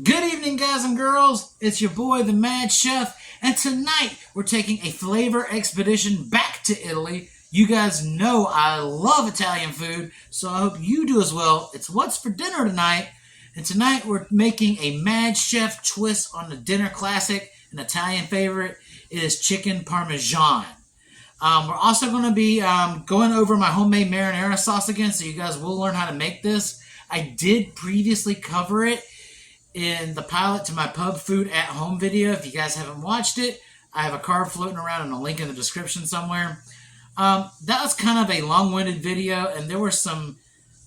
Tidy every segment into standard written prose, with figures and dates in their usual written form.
Good evening, guys and girls. It's your boy, the Mad Chef, and tonight we're taking a flavor expedition back to Italy. You guys know I love Italian food, so I hope you do as well. It's what's for dinner tonight, and tonight we're making a Mad Chef twist on the dinner classic, an Italian favorite. It is chicken parmesan. We're also going to be going over my homemade marinara sauce again, so you guys will learn how to make this. I did previously cover it in the pilot to my pub food at home video. If you guys haven't watched it, I have a card floating around and a link in the description somewhere. That was kind of a long-winded video, and there were some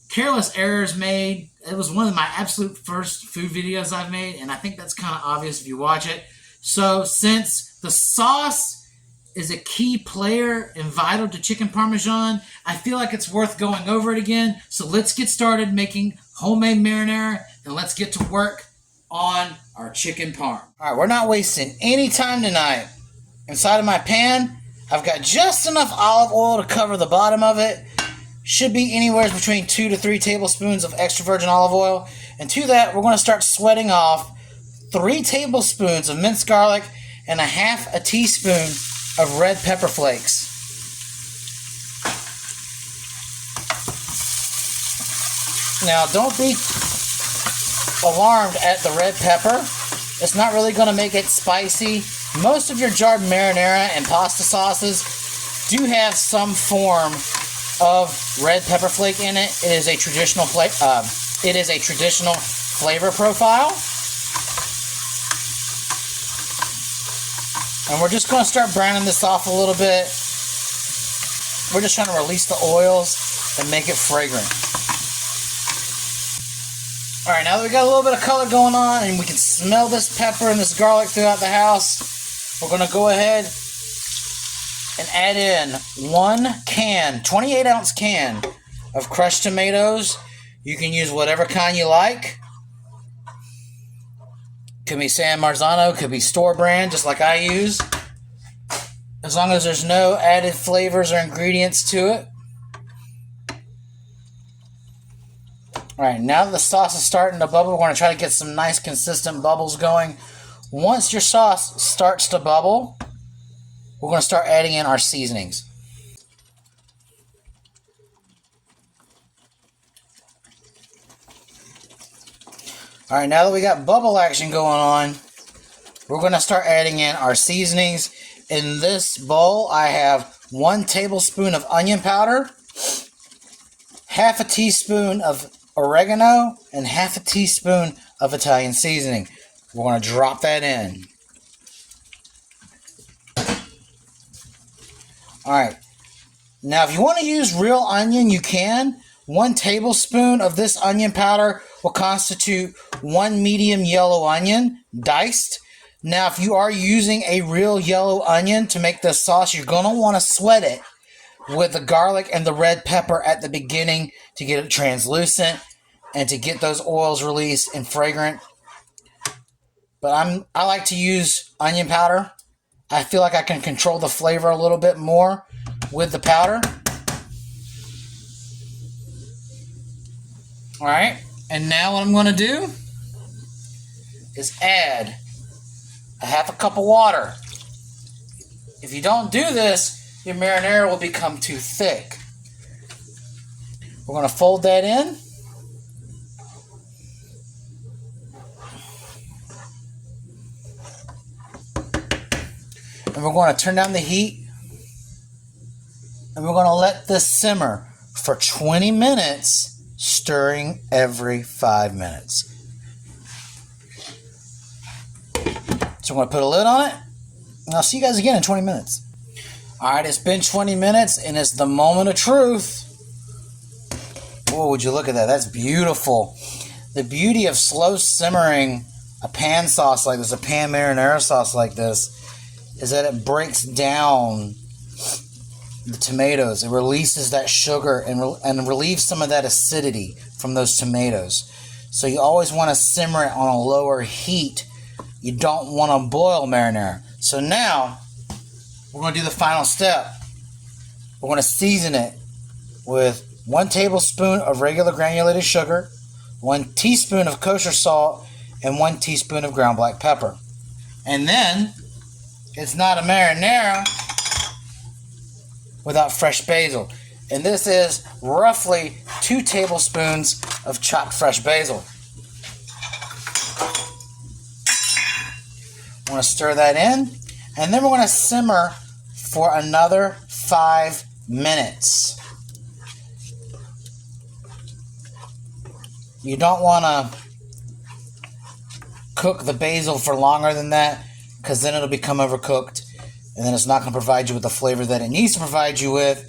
careless errors made. It was one of my absolute first food videos I've made, and I think that's kind of obvious if you watch it. So since the sauce is a key player and vital to chicken parmesan, I feel like it's worth going over it again. So let's get started making homemade marinara, and let's get to work on our chicken parm. Alright, we're not wasting any time tonight. Inside of my pan, I've got just enough olive oil to cover the bottom of it. Should be anywhere between 2 to 3 tablespoons of extra virgin olive oil. And to that, we're going to start sweating off 3 tablespoons of minced garlic and a half a teaspoon of red pepper flakes. Now, don't be alarmed at the red pepper. It's not really going to make it spicy. Most of your jarred marinara and pasta sauces do have some form of red pepper flake in it. It is a traditional flavor profile. And we're just going to start browning this off a little bit. We're just trying to release the oils and make it fragrant. Alright, now that we got a little bit of color going on and we can smell this pepper and this garlic throughout the house, we're going to go ahead and add in 1 can, 28-ounce can of crushed tomatoes. You can use whatever kind you like. Could be San Marzano, could be store brand, just like I use. As long as there's no added flavors or ingredients to it. Alright, now that the sauce is starting to bubble, we're going to try to get some nice consistent bubbles going. Once your sauce starts to bubble, we're going to start adding in our seasonings. Alright, now that we got bubble action going on, we're going to start adding in our seasonings. In this bowl, I have 1 tablespoon of onion powder, half a teaspoon of oregano, and half a teaspoon of Italian seasoning. We're going to drop that in. Alright, now if you want to use real onion, you can. 1 tablespoon of this onion powder will constitute 1 medium yellow onion, diced. Now, if you are using a real yellow onion to make this sauce, you're going to want to sweat it with the garlic and the red pepper at the beginning to get it translucent and to get those oils released and fragrant. But I like to use onion powder. I feel like I can control the flavor a little bit more with the powder. Alright, and now what I'm going to do is add a half a cup of water. If you don't do this, your marinara will become too thick. We're going to fold that in. And we're going to turn down the heat. And we're going to let this simmer for 20 minutes, stirring every 5 minutes. So I'm going to put a lid on it, and I'll see you guys again in 20 minutes. Alright, it's been 20 minutes, and it's the moment of truth. Oh, would you look at that? That's beautiful. The beauty of slow simmering a pan sauce like this, a pan marinara sauce like this, is that it breaks down the tomatoes. It releases that sugar and relieves some of that acidity from those tomatoes. So you always want to simmer it on a lower heat. You don't want to boil marinara. So now, we're going to do the final step. We're going to season it with 1 tablespoon of regular granulated sugar, 1 teaspoon of kosher salt, and 1 teaspoon of ground black pepper. And then, it's not a marinara without fresh basil. And this is roughly 2 tablespoons of chopped fresh basil. We're going to stir that in, and then we're going to simmer for another 5 minutes. You don't want to cook the basil for longer than that, because then it'll become overcooked, and then it's not going to provide you with the flavor that it needs to provide you with.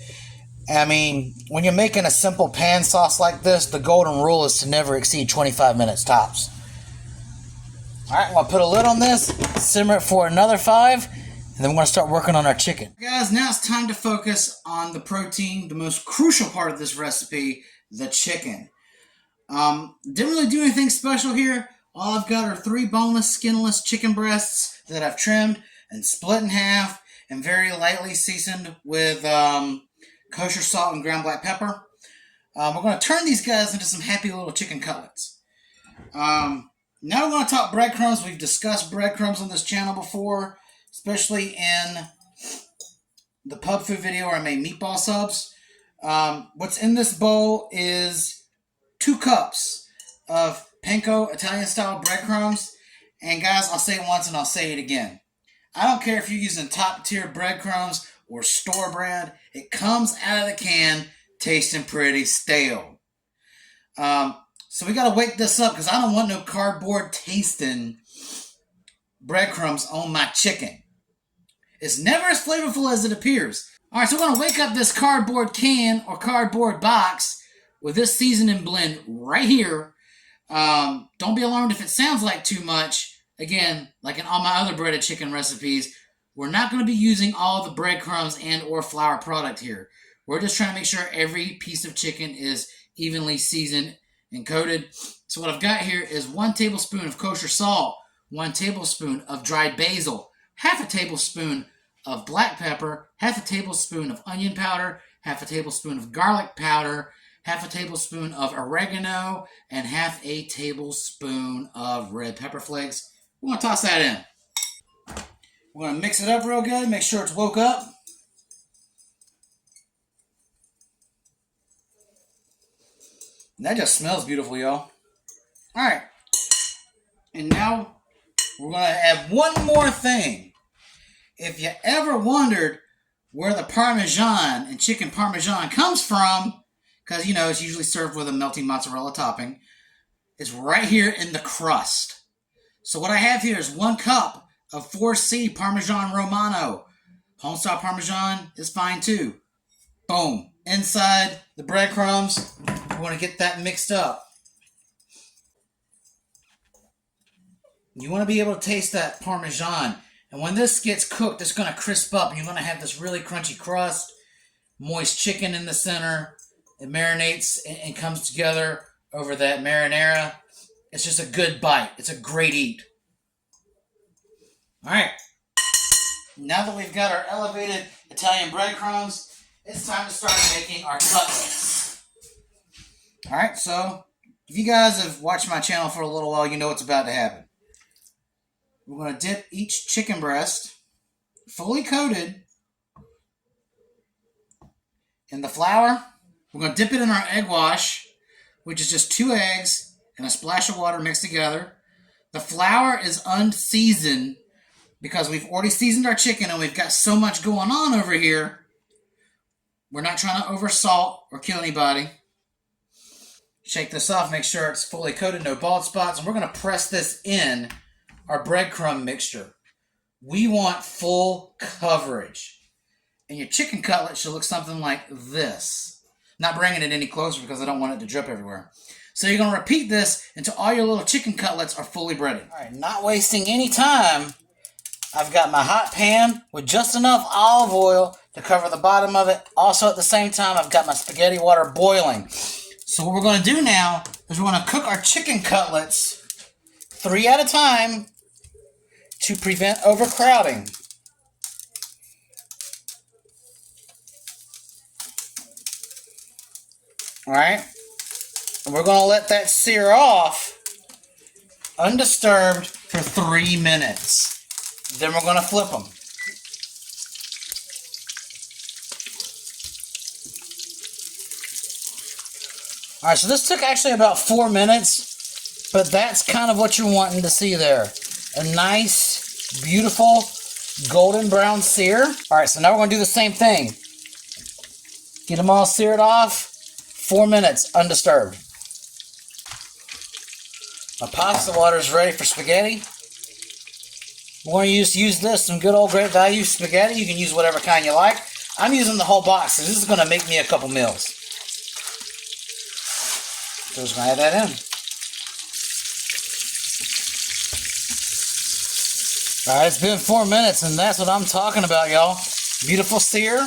I mean, when you're making a simple pan sauce like this, the golden rule is to never exceed 25 minutes tops. Alright, I'm going to put a lid on this, simmer it for another 5, and then we're going to start working on our chicken. Guys, now it's time to focus on the protein, the most crucial part of this recipe, the chicken. Didn't really do anything special here. All I've got are 3 boneless, skinless chicken breasts that I've trimmed and split in half and very lightly seasoned with kosher salt and ground black pepper. We're going to turn these guys into some happy little chicken cutlets. Now we're going to talk breadcrumbs. We've discussed breadcrumbs on this channel before, especially in the pub food video where I made meatball subs. What's in this bowl is 2 cups of Panko Italian style breadcrumbs. And guys, I'll say it once and I'll say it again. I don't care if you're using top tier breadcrumbs or store brand. It comes out of the can tasting pretty stale. So we got to wake this up because I don't want no cardboard tasting breadcrumbs on my chicken. It's never as flavorful as it appears. Alright, so we're going to wake up this cardboard can or cardboard box with this seasoning blend right here. Don't be alarmed if it sounds like too much. Again, like in all my other breaded chicken recipes, we're not going to be using all the breadcrumbs and or flour product here. We're just trying to make sure every piece of chicken is evenly seasoned and coated. So what I've got here is 1 tablespoon of kosher salt, 1 tablespoon of dried basil, half a tablespoon of black pepper, half a tablespoon of onion powder, half a tablespoon of garlic powder, half a tablespoon of oregano, and half a tablespoon of red pepper flakes. We're going to toss that in. We're going to mix it up real good, make sure it's woke up. And that just smells beautiful, y'all. Alright. And now we're going to add one more thing. If you ever wondered where the Parmesan and chicken Parmesan comes from, because, you know, it's usually served with a melty mozzarella topping, it's right here in the crust. So what I have here is 1 cup of 4C Parmesan Romano. Homestyle Parmesan is fine too. Boom. Inside the breadcrumbs, we want to get that mixed up. You want to be able to taste that Parmesan. And when this gets cooked, it's going to crisp up and you're going to have this really crunchy crust, moist chicken in the center. It marinates and comes together over that marinara. It's just a good bite. It's a great eat. Alright. Now that we've got our elevated Italian breadcrumbs, it's time to start making our cutlets. Alright, so if you guys have watched my channel for a little while, you know what's about to happen. We're going to dip each chicken breast, fully coated, in the flour. We're going to dip it in our egg wash, which is just 2 eggs and a splash of water mixed together. The flour is unseasoned because we've already seasoned our chicken and we've got so much going on over here. We're not trying to oversalt or kill anybody. Shake this off, make sure it's fully coated, no bald spots, and we're going to press this in our breadcrumb mixture. We want full coverage. And your chicken cutlet should look something like this. Not bringing it any closer because I don't want it to drip everywhere. So you're going to repeat this until all your little chicken cutlets are fully breaded. Alright, not wasting any time, I've got my hot pan with just enough olive oil to cover the bottom of it. Also at the same time, I've got my spaghetti water boiling. So what we're going to do now is we're going to cook our chicken cutlets 3 at a time to prevent overcrowding. Alright, and we're going to let that sear off undisturbed for 3 minutes. Then we're going to flip them. Alright, so this took actually about 4 minutes, but that's kind of what you're wanting to see there. A nice, beautiful, golden brown sear. Alright, so now we're going to do the same thing. Get them all seared off. 4 minutes, undisturbed. My pasta water is ready for spaghetti. We're going to use this, some good old Great Value spaghetti. You can use whatever kind you like. I'm using the whole box, so this is going to make me a couple meals. So just going to add that in. Alright, it's been 4 minutes, and that's what I'm talking about, y'all. Beautiful sear.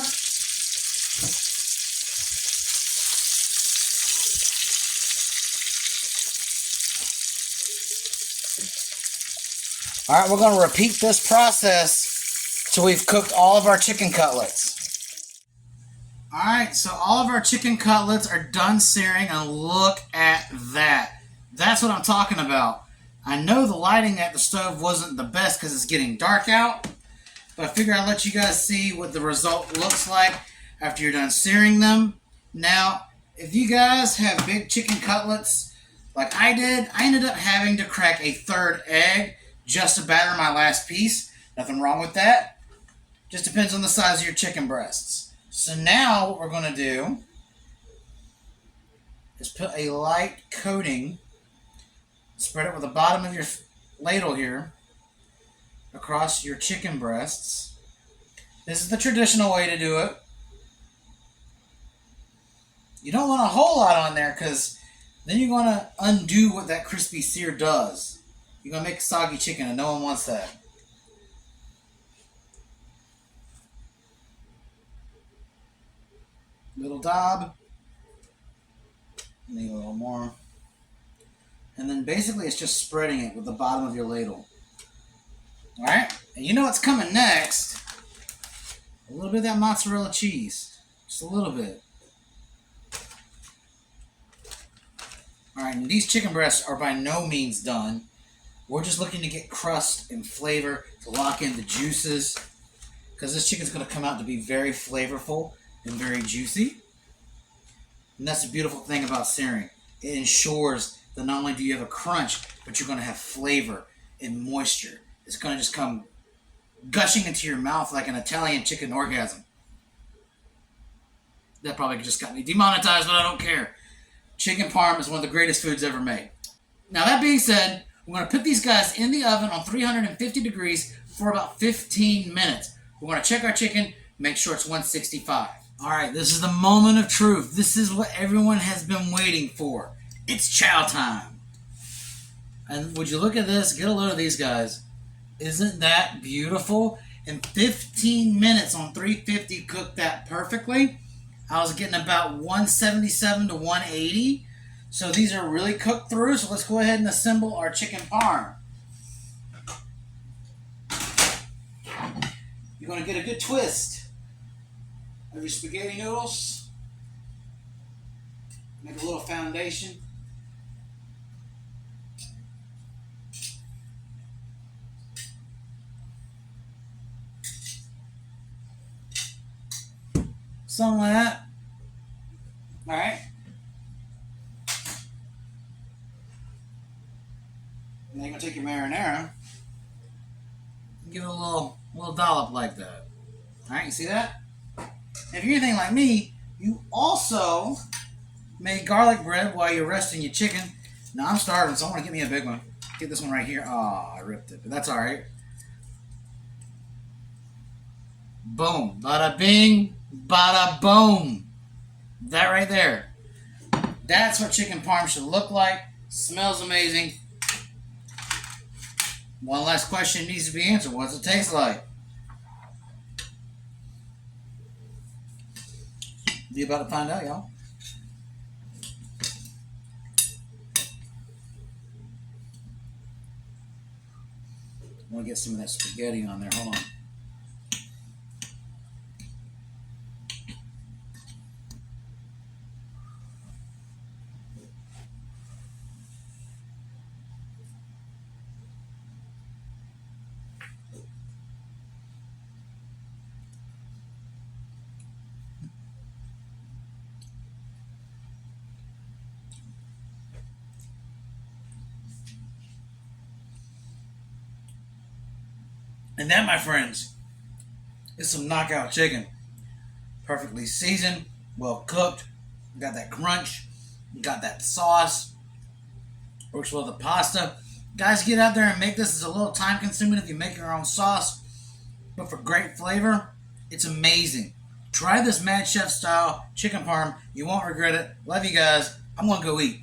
Alright, we're going to repeat this process till we've cooked all of our chicken cutlets. Alright, so all of our chicken cutlets are done searing, and look at that. That's what I'm talking about. I know the lighting at the stove wasn't the best because it's getting dark out, but I figure I'll let you guys see what the result looks like after you're done searing them. Now, if you guys have big chicken cutlets like I did, I ended up having to crack a 3rd egg just to batter my last piece. Nothing wrong with that. Just depends on the size of your chicken breasts. So now what we're going to do is put a light coating, spread it with the bottom of your ladle here, across your chicken breasts. This is the traditional way to do it. You don't want a whole lot on there because then you're going to undo what that crispy sear does. You're going to make soggy chicken, and no one wants that. Little dab. Need a little more. And then basically it's just spreading it with the bottom of your ladle. Alright? And you know what's coming next? A little bit of that mozzarella cheese. Just a little bit. Alright, and these chicken breasts are by no means done. We're just looking to get crust and flavor to lock in the juices. Because this chicken's going to come out to be very flavorful and very juicy. And that's the beautiful thing about searing. It ensures that not only do you have a crunch, but you're going to have flavor and moisture. It's going to just come gushing into your mouth like an Italian chicken orgasm. That probably just got me demonetized, but I don't care. Chicken parm is one of the greatest foods ever made. Now that being said, we're going to put these guys in the oven on 350 degrees for about 15 minutes. We're going to check our chicken, make sure it's 165. Alright, this is the moment of truth. This is what everyone has been waiting for. It's chow time. And would you look at this? Get a load of these guys. Isn't that beautiful? In 15 minutes on 350, cooked that perfectly. I was getting about 177 to 180. So these are really cooked through. So let's go ahead and assemble our chicken parm. You're going to get a good twist of your spaghetti noodles. Make a little foundation. Something like that. Alright. And then you're going to take your marinara and give it a little dollop like that. Alright, you see that? If you're anything like me, you also make garlic bread while you're resting your chicken. Now I'm starving, so I want to get me a big one. Get this one right here. Oh, I ripped it, but that's alright. Boom. Bada bing, bada boom. That right there. That's what chicken parm should look like. Smells amazing. One last question needs to be answered. What's it taste like? You're about to find out, y'all. I want to get some of that spaghetti on there. Hold on. And that, my friends, is some knockout chicken. Perfectly seasoned, well cooked, got that crunch, got that sauce, works well with the pasta. Guys, get out there and make this. It's a little time consuming if you make your own sauce, but for great flavor, it's amazing. Try this Mad Chef style chicken parm. You won't regret it. Love you guys. I'm going to go eat.